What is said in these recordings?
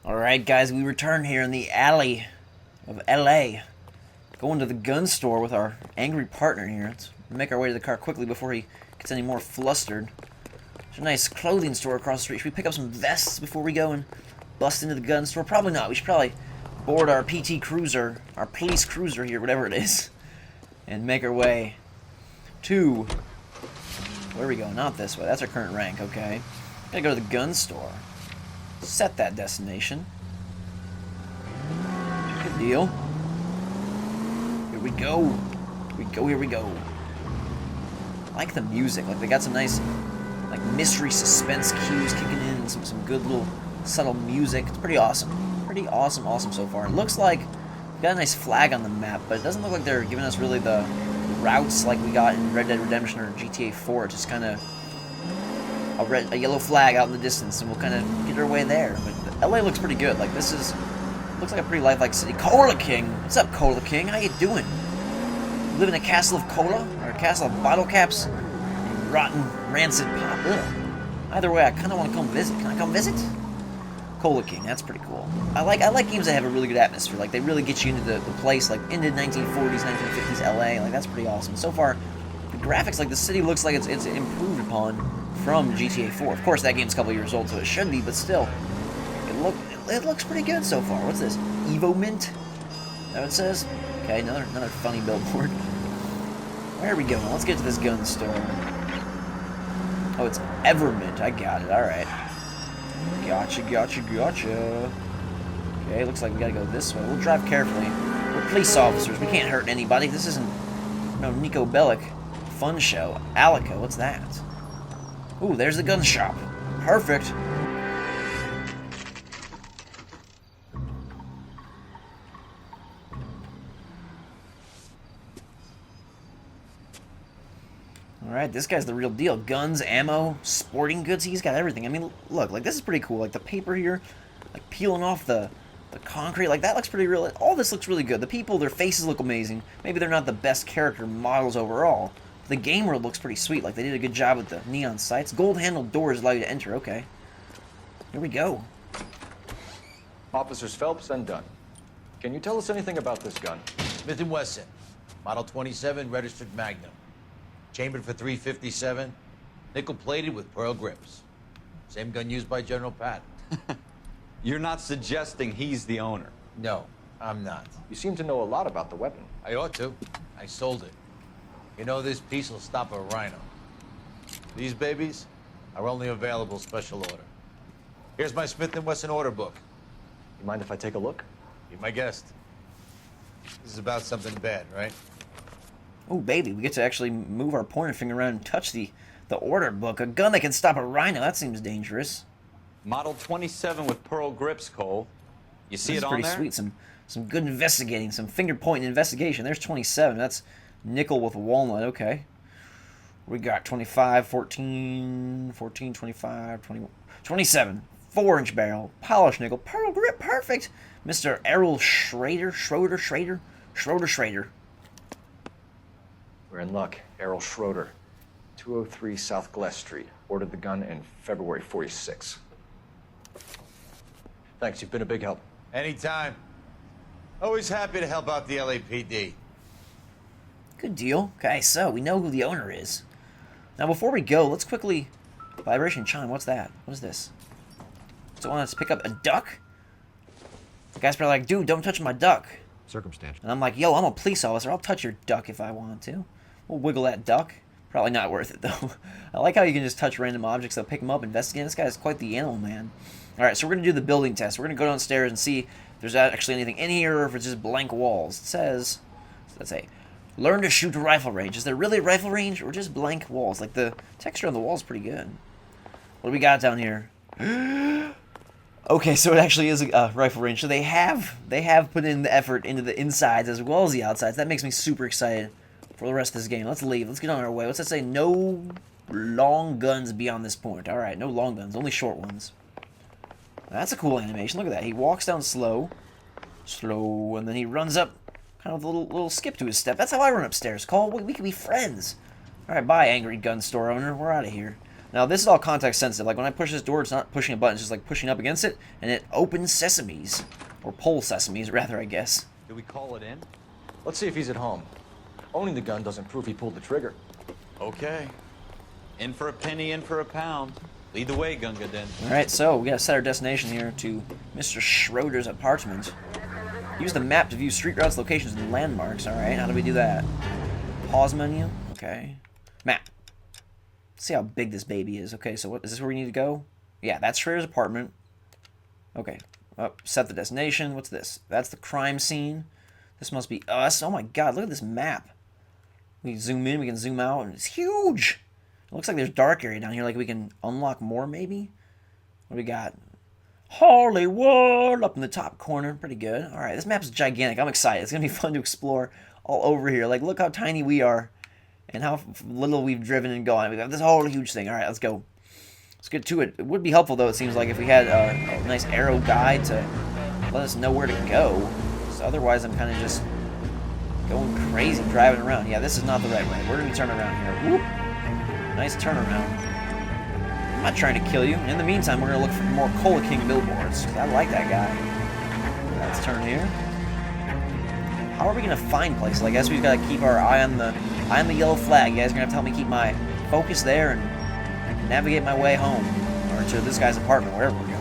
Alright guys, we return here in the alley of LA. Going to the gun store with our angry partner here. Let's make our way to the car quickly before he gets any more flustered. There's a nice clothing store across the street. Should we pick up some vests before we go and bust into the gun store? Probably not. We should probably board our PT Cruiser, our police cruiser here, whatever it is, and make our way to... Where are we going? Not this way. That's our current rank, okay. Gotta go to the gun store. Set that destination. Good deal. Here we go. Here we go, here we go. I like the music. Like, they got some nice, like, mystery suspense cues kicking in and some good little subtle music. It's pretty awesome. Pretty awesome so far. It looks like we got a nice flag on the map, but it doesn't look like they're giving us really the routes like we got in Red Dead Redemption or GTA 4. It's just kind of a yellow flag out in the distance, and we'll kind of get our way there. But LA looks pretty good. Like, looks like a pretty lifelike city. Cola King! What's up, Cola King? How you doing? You live in a castle of cola? Or a castle of bottle caps? And rotten, rancid pop? Ugh. Either way, I kind of want to come visit. Can I come visit? Cola King, that's pretty cool. I like games that have a really good atmosphere. Like, they really get you into the place, like, into 1940s, 1950s LA. Like, that's pretty awesome. So far, the graphics, like, the city looks like it's improved upon from GTA 4. Of course, that game's a couple years old, so it should be, but still, it looks pretty good so far. What's this? Evo Mint? Is that what it says? Okay, another funny billboard. Where are we going? Let's get to this gun store. Oh, it's Evermint. I got it. All right. Gotcha. Okay, looks like we gotta go this way. We'll drive carefully. We're police officers. We can't hurt anybody. This isn't no Nico Bellic fun show. Alico, what's that? Ooh, there's the gun shop. Perfect. Alright, this guy's the real deal. Guns, ammo, sporting goods, he's got everything. I mean, look, like, this is pretty cool. Like, the paper here, like, peeling off the concrete, like, that looks pretty real. All this looks really good. The people, their faces look amazing. Maybe they're not the best character models overall. The game world looks pretty sweet. Like, they did a good job with the neon sights. Gold-handled doors allow you to enter. Okay. Here we go. Officers Phelps and Dunn. Can you tell us anything about this gun? Smith & Wesson, Model 27, registered Magnum. Chambered for .357, nickel-plated with pearl grips. Same gun used by General Patton. You're not suggesting he's the owner? No, I'm not. You seem to know a lot about the weapon. I ought to. I sold it. You know, this piece will stop a rhino. These babies are only available special order. Here's my Smith & Wesson order book. You mind if I take a look? Be my guest. This is about something bad, right? Oh, baby, we get to actually move our pointer finger around and touch the order book. A gun that can stop a rhino. That seems dangerous. Model 27 with pearl grips, Cole. You see it on there? This is pretty sweet. Some good investigating. Some finger-pointing investigation. There's 27. That's nickel with walnut. Okay. We got 25, 14, 25, 21, 27. 4-inch barrel. Polished nickel. Pearl grip. Perfect. Mr. Errol Schroeder. Schroeder. We're in luck. Errol Schroeder, 203 South Glass Street. Ordered the gun in February '46. Thanks, you've been a big help. Anytime. Always happy to help out the LAPD. Good deal. Okay, so we know who the owner is. Now, before we go, let's quickly... Vibration chime, what's that? What is this? Does it want us to pick up a duck? The guy's probably like, dude, don't touch my duck. Circumstantial. And I'm like, yo, I'm a police officer. I'll touch your duck if I want to. We'll wiggle that duck. Probably not worth it, though. I like how you can just touch random objects. They'll pick them up, investigate. This guy's quite the animal, man. Alright, so we're going to do the building test. We're going to go downstairs and see if there's actually anything in here or if it's just blank walls. It says, let's say, learn to shoot a rifle range. Is there really a rifle range or just blank walls? Like, the texture on the wall is pretty good. What do we got down here? Okay, so it actually is a rifle range. So they have put in the effort into the insides as well as the outsides. That makes me super excited for the rest of this game. Let's leave. Let's get on our way. What's that say? No long guns beyond this point. All right, no long guns, only short ones. That's a cool animation. Look at that. He walks down slow, and then he runs up, kind of a little skip to his step. That's how I run upstairs, Cole. We can be friends. All right, bye, angry gun store owner. We're out of here. Now, this is all context sensitive. Like, when I push this door, it's not pushing a button. It's just, like, pushing up against it, and it opens sesames. Or pole sesames, rather, I guess. Do we call it in? Let's see if he's at home. Owning the gun doesn't prove he pulled the trigger. Okay. In for a penny, in for a pound. Lead the way, Gunga Din. Alright, so we gotta set our destination here to Mr. Schroeder's apartment. Use the map to view street routes, locations, and landmarks. Alright, how do we do that? Pause menu. Okay. Map. Let's see how big this baby is. Okay, so what is this where we need to go? Yeah, that's Schroeder's apartment. Okay. Oh, set the destination. What's this? That's the crime scene. This must be us. Oh my god, look at this map. We can zoom in, we can zoom out, and it's huge! It looks like there's dark area down here, like we can unlock more, maybe? What do we got? Hollywood! Up in the top corner. Pretty good. Alright, this map's gigantic. I'm excited. It's going to be fun to explore all over here. Like, look how tiny we are, and how little we've driven and gone. We've got this whole huge thing. Alright, let's go. Let's get to it. It would be helpful, though, it seems like, if we had a nice arrow guide to let us know where to go. So otherwise, I'm kind of just going crazy driving around. Yeah, this is not the right way. We're going to turn around here. Whoop! Nice turnaround. I'm not trying to kill you. In the meantime, we're going to look for more Cola King billboards. I like that guy. Let's turn here. How are we going to find places? I guess we've got to keep our eye on the yellow flag. You guys are going to have to help me keep my focus there and navigate my way home. Or to this guy's apartment, wherever we're going.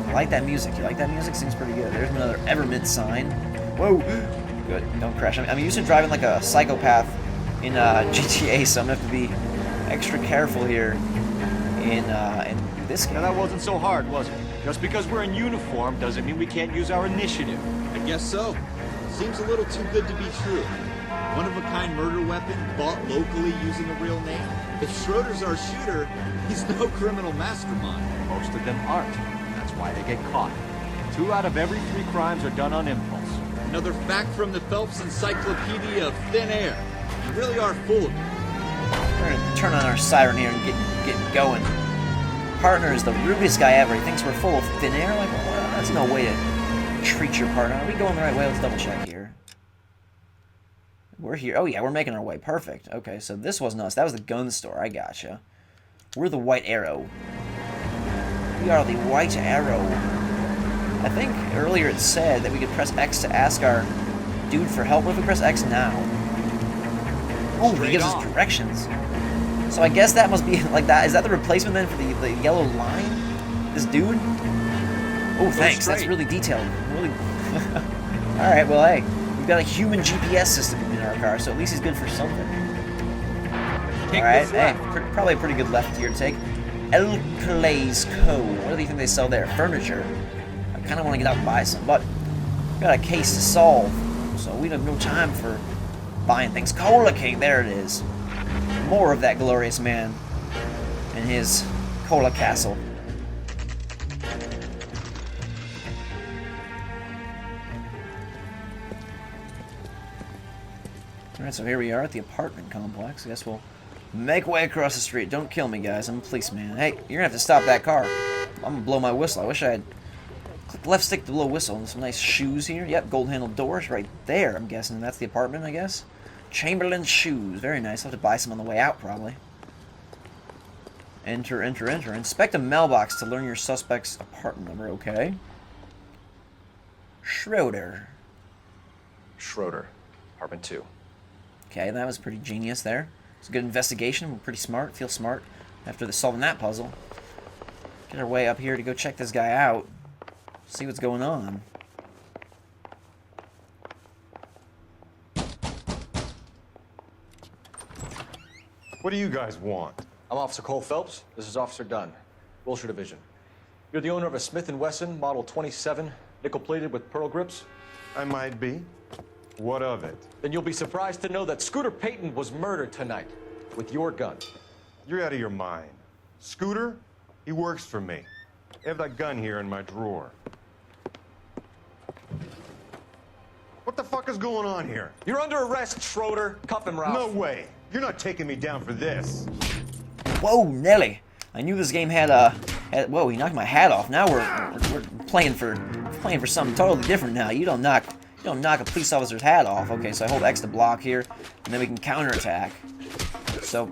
I like that music. You like that music? Seems pretty good. There's another Evermint sign. Whoa! Good. Don't crash. I'm used to driving like a psychopath in GTA, so I'm going to have to be extra careful here in this game. Now that wasn't so hard, was it? Just because we're in uniform doesn't mean we can't use our initiative. I guess so. Seems a little too good to be true. One-of-a-kind murder weapon bought locally using a real name. If Schroeder's our shooter, he's no criminal mastermind. Most of them aren't. That's why they get caught. 2 out of every 3 crimes are done on impulse. Another fact from the Phelps Encyclopedia of Thin Air. You really are full of it. We're going to turn on our siren here and get going. Partner is the rubiest guy ever. He thinks we're full of thin air. Like, well, that's no way to treat your partner. Are we going the right way? Let's double check here. We're here. Oh, yeah, we're making our way. Perfect. Okay, so this wasn't us. That was the gun store. I gotcha. We're the White Arrow. We are the White Arrow. I think earlier it said that we could press X to ask our dude for help. What if we press X now? Oh, he gives us directions. So I guess that must be like that. Is that the replacement then for the yellow line? This dude? Oh, thanks. That's really detailed. Really. All right. Well, hey, we've got a human GPS system in our car, so at least he's good for something. All right. Hey, probably a pretty good left here to take. El Clay's Co. What do you think they sell there? Furniture. I kind of want to get out and buy some, but we've got a case to solve, so we have no time for buying things. Cola King, there it is. More of that glorious man and his Cola Castle. Alright, so here we are at the apartment complex. I guess we'll make way across the street. Don't kill me, guys. I'm a policeman. Hey, you're gonna have to stop that car. I'm gonna blow my whistle. I wish I had clicked left stick to blow whistle. And some nice shoes here. Yep, gold-handled doors right there. I'm guessing that's the apartment, I guess. Chamberlain's shoes. Very nice. I'll have to buy some on the way out, probably. Enter, enter, enter. Inspect a mailbox to learn your suspect's apartment number. Okay. Schroeder. Schroeder, apartment 2. Okay, that was pretty genius there. It's a good investigation. We're pretty smart. Feel smart after solving that puzzle. Get our way up here to go check this guy out. See what's going on. What do you guys want? I'm Officer Cole Phelps. This is Officer Dunn, Wilshire Division. You're the owner of a Smith & Wesson Model 27, nickel-plated with pearl grips? I might be. What of it? Then you'll be surprised to know that Scooter Payton was murdered tonight with your gun. You're out of your mind. Scooter? He works for me. I have that gun here in my drawer. What the fuck is going on here? You're under arrest, Schroeder. Cuff him, Ralph. No way. You're not taking me down for this. Whoa, Nelly! I knew this game had whoa, he knocked my hat off. Now we're playing for something totally different now. You don't knock a police officer's hat off. Okay, so I hold X to block here, and then we can counterattack. So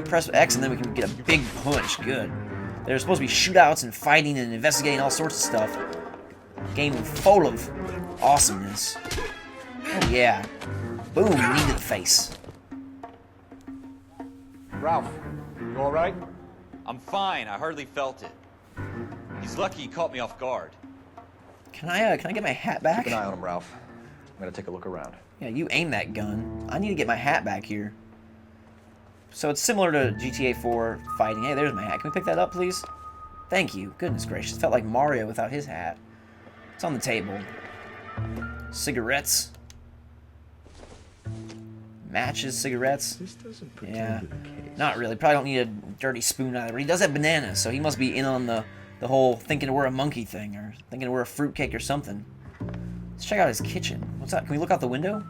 press X and then we can get a big punch. Good. There's supposed to be shootouts and fighting and investigating all sorts of stuff. Game full of awesomeness. Oh yeah. Boom, knee to the face. Ralph, you all right? I'm fine. I hardly felt it. He's lucky he caught me off guard. Can I get my hat back? Keep an eye on him, Ralph. I'm gonna take a look around. Yeah, you aim that gun. I need to get my hat back here. So it's similar to GTA 4 fighting. Hey, there's my hat. Can we pick that up, please? Thank you. Goodness gracious. Felt like Mario without his hat. It's on the table. Cigarettes. Matches, cigarettes. This doesn't Yeah, pretend to the case. not really. Probably don't need a dirty spoon either. But he does have bananas, so he must be in on the whole thinking we're a monkey thing, or thinking we're a fruitcake or something. Let's check out his kitchen. What's that? Can we look out the window?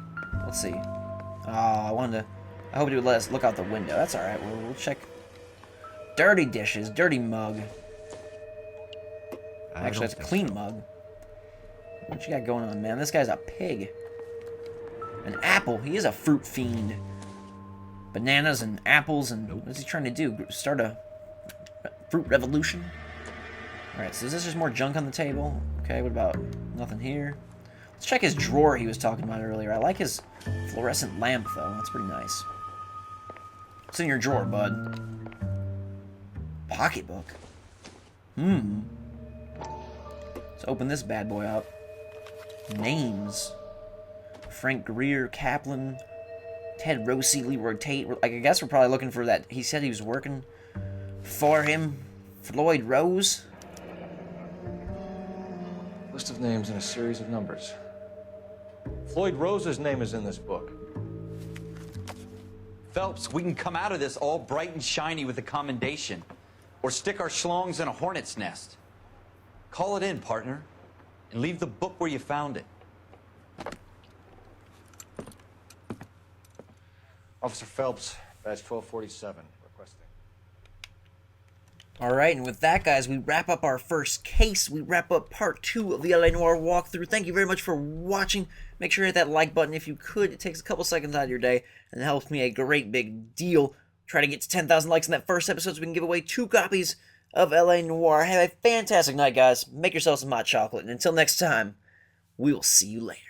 Let's see. I hope it would let us look out the window. That's all right. We'll check. Dirty dishes, dirty mug. Actually, that's a clean mug. What you got going on, man? This guy's a pig. An apple. He is a fruit fiend. Bananas and apples and what's he trying to do? Start a fruit revolution? Alright, so is this just more junk on the table? Okay, what about nothing here? Let's check his drawer he was talking about earlier. I like his fluorescent lamp, though. That's pretty nice. What's in your drawer, bud? Pocketbook. Let's open this bad boy up. Names. Frank Greer, Kaplan, Ted Rossi, Leroy Tate. I guess we're probably looking for that. He said he was working for him. Floyd Rose. List of names and a series of numbers. Floyd Rose's name is in this book. Phelps, we can come out of this all bright and shiny with a commendation. Or stick our schlongs in a hornet's nest. Call it in, partner. And leave the book where you found it. Officer Phelps, badge 1247, requesting. Alright, and with that, guys, we wrap up our first case. We wrap up part 2 of the LA Noire walkthrough. Thank you very much for watching. Make sure to hit that like button if you could. It takes a couple seconds out of your day, and it helps me a great big deal. Try to get to 10,000 likes in that first episode so we can give away 2 copies of LA Noire. Have a fantastic night, guys. Make yourselves some hot chocolate, and until next time, we will see you later.